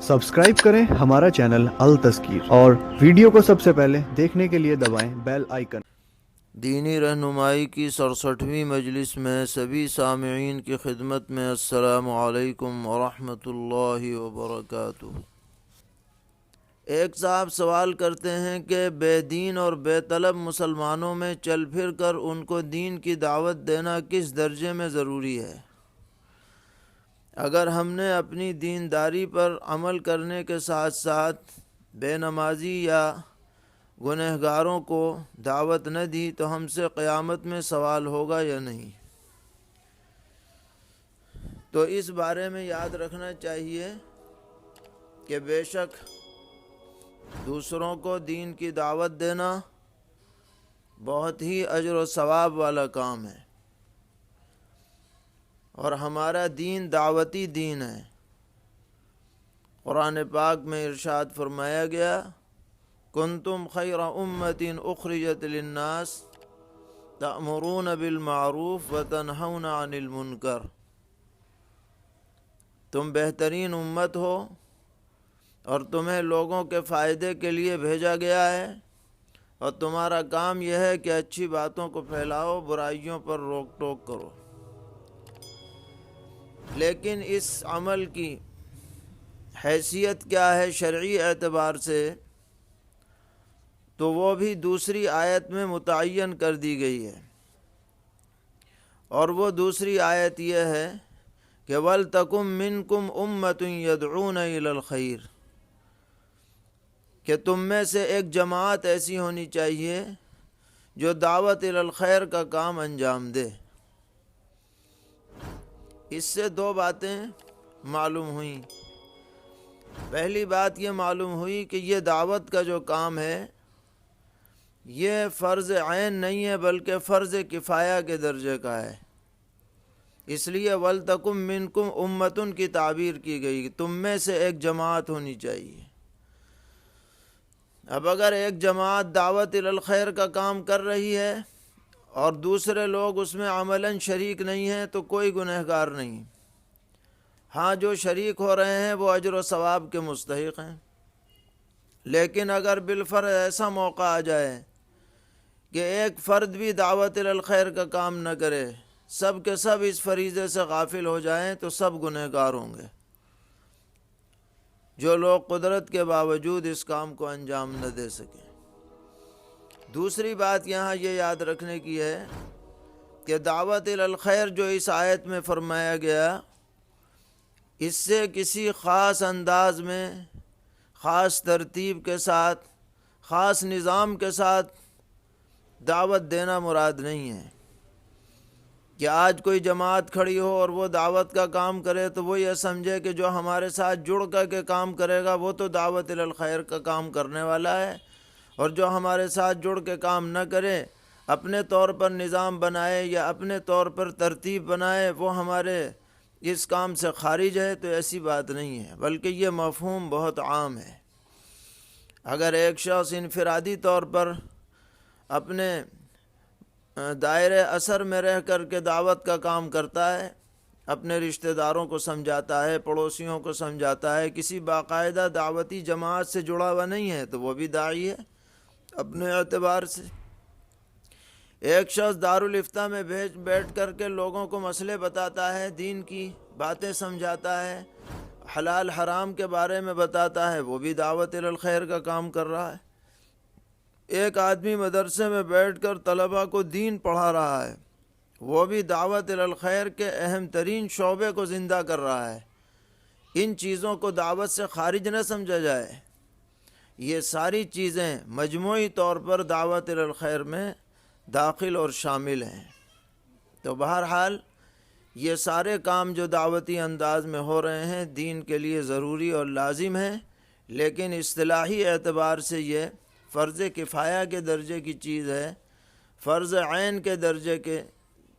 Subscribe करें हमारा channel अल तस्कीर और वीडियो को सबसे पहले देखने के लिए दबाएं बेल आइकन। दीनी रहनुमाई की 67वीं मजलिस में सभी सामईन की खिदमत में अस्सलामु अलैकुम वरहमतुल्लाहि वबरकातुहू। एक साहब सवाल करते हैं कि बेदीन और बेतलब मुसलमानों में चल फिर कर उनको दीन की दावत देना किस दर्जे में ज़रूरी है। अगर हमने अपनी दीनदारी पर अमल करने के साथ साथ बेनमाजी या गुनहगारों को दावत न दी तो हमसे क़यामत में सवाल होगा या नहीं। तो इस बारे में याद रखना चाहिए कि बेशक दूसरों को दीन की दावत देना बहुत ही अजर व सवाब वाला काम है और हमारा दीन दावती दीन है। कुरान पाक में इरशाद फरमाया गया, कुंतुम खैर उम्मतिन उखरिजत लिन्नास तअमुरून बिल मारूफ व तनहौन अनिल मुनकर। तुम बेहतरीन उम्मत हो और तुम्हें लोगों के फ़ायदे के लिए भेजा गया है और तुम्हारा काम यह है कि अच्छी बातों को फैलाओ, बुराइयों पर रोक टोक करो। लेकिन इस अमल की हैसियत क्या है शरई एतबार से, तो वो भी दूसरी आयत में मुतय्यन कर दी गई है और वो दूसरी आयत यह है कि वल तकुम मिनकुम उम्मतुन यदऊन इलल खैर, कि तुम में से एक जमात ऐसी होनी चाहिए जो दावत इलल खैर का काम अंजाम दे। इससे दो बातें मालूम हुई। पहली बात ये मालूम हुई कि ये दावत का जो काम है ये फ़र्ज़ ऐन नहीं है बल्कि फ़र्ज़ किफ़ाया के दर्जे का है। इसलिए वल तकुम मिनकुम उम्मतुन की ताबीर की गई, तुम में से एक जमात होनी चाहिए। अब अगर एक जमात दावत इलल खैर का काम कर रही है और दूसरे लोग उसमें अमलन शरीक नहीं हैं तो कोई गुनहगार नहीं। हाँ, जो शरीक हो रहे हैं वो अजर व सवाब के मुस्तहिक हैं। लेकिन अगर बिलफर्ज ऐसा मौका आ जाए कि एक फ़र्द भी दावत इलल खैर का काम न करे, सब के सब इस फरीज़े से गाफिल हो जाएं, तो सब गुनहगार होंगे जो लोग कुदरत के बावजूद इस काम को अंजाम न दे सकें। दूसरी बात यहाँ ये याद रखने की है कि दावत इलल खैर जो इस आयत में फरमाया गया, इससे किसी ख़ास अंदाज में, ख़ास तरतीब के साथ, ख़ास निज़ाम के साथ दावत देना मुराद नहीं है कि आज कोई जमात खड़ी हो और वो दावत का काम करे तो वो ये समझे कि जो हमारे साथ जुड़ कर के काम करेगा वो तो दावत इलल खैर का काम करने वाला है, और जो हमारे साथ जुड़ के काम न करे, अपने तौर पर निज़ाम बनाए या अपने तौर पर तरतीब बनाए, वो हमारे इस काम से खारिज है। तो ऐसी बात नहीं है, बल्कि ये मफ़हूम बहुत आम है। अगर एक शख्स इनफरादी तौर पर अपने दायरे असर में रह कर के दावत का काम करता है, अपने रिश्तेदारों को समझाता है, पड़ोसियों को समझाता है, किसी बाकायदा दावती जमात से जुड़ा हुआ नहीं है, तो वो भी दाई है अपने एतबार से। एक शख्स दारुल इफ्ता में बैठ कर के लोगों को मसले बताता है, दीन की बातें समझाता है, हलाल हराम के बारे में बताता है, वो भी दावत इलल खैर का काम कर रहा है। एक आदमी मदरसे में बैठकर तलबा को दीन पढ़ा रहा है, वो भी दावत इलल खैर के अहम तरीन शोबे को ज़िंदा कर रहा है। इन चीज़ों को दावत से खारिज न समझा जाए। ये सारी चीज़ें मजमूई तौर पर दावत इलल खैर में दाखिल और शामिल हैं। तो बहरहाल ये सारे काम जो दावती अंदाज में हो रहे हैं दीन के लिए ज़रूरी और लाजिम हैं, लेकिन इस्तिलाही एतबार से ये फ़र्ज़ किफ़ाया के दर्जे की चीज़ है, फ़र्ज़ ऐन के दर्जे के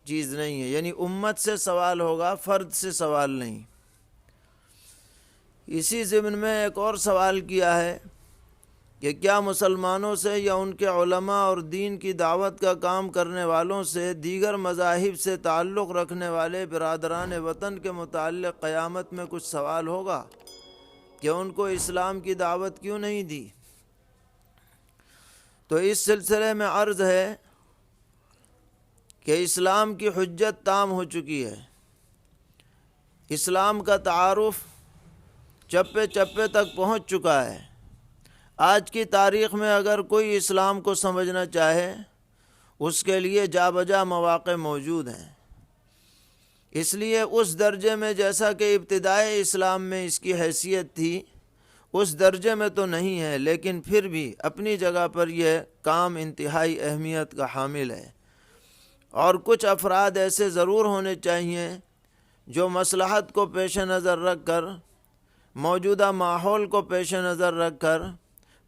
चीज़ नहीं है। यानी उम्मत से सवाल होगा, फ़र्द से सवाल नहीं। इसी ज़िम्न में एक और सवाल किया है कि क्या मुसलमानों से या उनके उलमा और दीन की दावत का काम करने वालों से दीगर मज़ाहिब से ताल्लुक़ रखने वाले बिरादरान वतन के मुताल्लिक़ क़यामत में कुछ सवाल होगा। کہ ان کو اسلام کی دعوت کیوں نہیں دی؟ تو اس سلسلے میں عرض ہے کہ اسلام کی حجت تام ہو چکی ہے، اسلام کا تعارف چپے چپے تک پہنچ چکا ہے۔ آج کی تاریخ میں اگر کوئی اسلام کو سمجھنا چاہے اس کے لیے جا بجا مواقع موجود ہیں۔ اس لیے اس درجے میں جیسا کہ ابتدائی اسلام میں اس کی حیثیت تھی اس درجے میں تو نہیں ہے، لیکن پھر بھی اپنی جگہ پر یہ کام انتہائی اہمیت کا حامل ہے، اور کچھ افراد ایسے ضرور ہونے چاہیے جو مصلحت کو پیش نظر رکھ کر، موجودہ ماحول کو پیش نظر رکھ کر،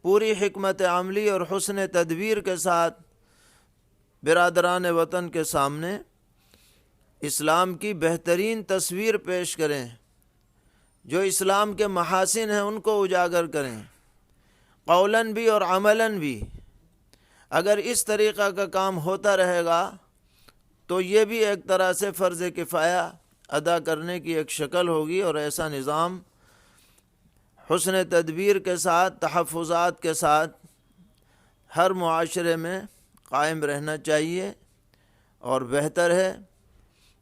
پوری حکمت عملی اور حسن تدبیر کے ساتھ برادران وطن کے سامنے اسلام کی بہترین تصویر پیش کریں، جو اسلام کے محاسن ہیں ان کو اجاگر کریں، قولاً بھی اور عملاً بھی۔ اگر اس طریقہ کا کام ہوتا رہے گا تو یہ بھی ایک طرح سے فرض کفایہ ادا کرنے کی ایک شکل ہوگی، اور ایسا نظام حسن تدبیر کے ساتھ، تحفظات کے ساتھ ہر معاشرے میں قائم رہنا چاہیے اور بہتر ہے،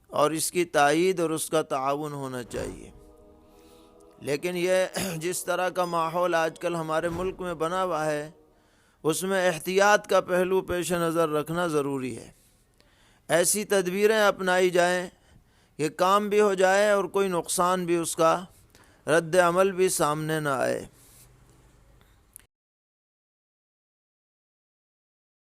اور اس کی تائید اور اس کا تعاون ہونا چاہیے۔ لیکن یہ جس طرح کا ماحول آج کل ہمارے ملک میں بنا ہوا ہے اس میں احتیاط کا پہلو پیش نظر رکھنا ضروری ہے۔ ایسی تدبیریں اپنائی جائیں کہ کام بھی ہو جائے اور کوئی نقصان بھی اس کا رد عمل بھی سامنے نہ آئے۔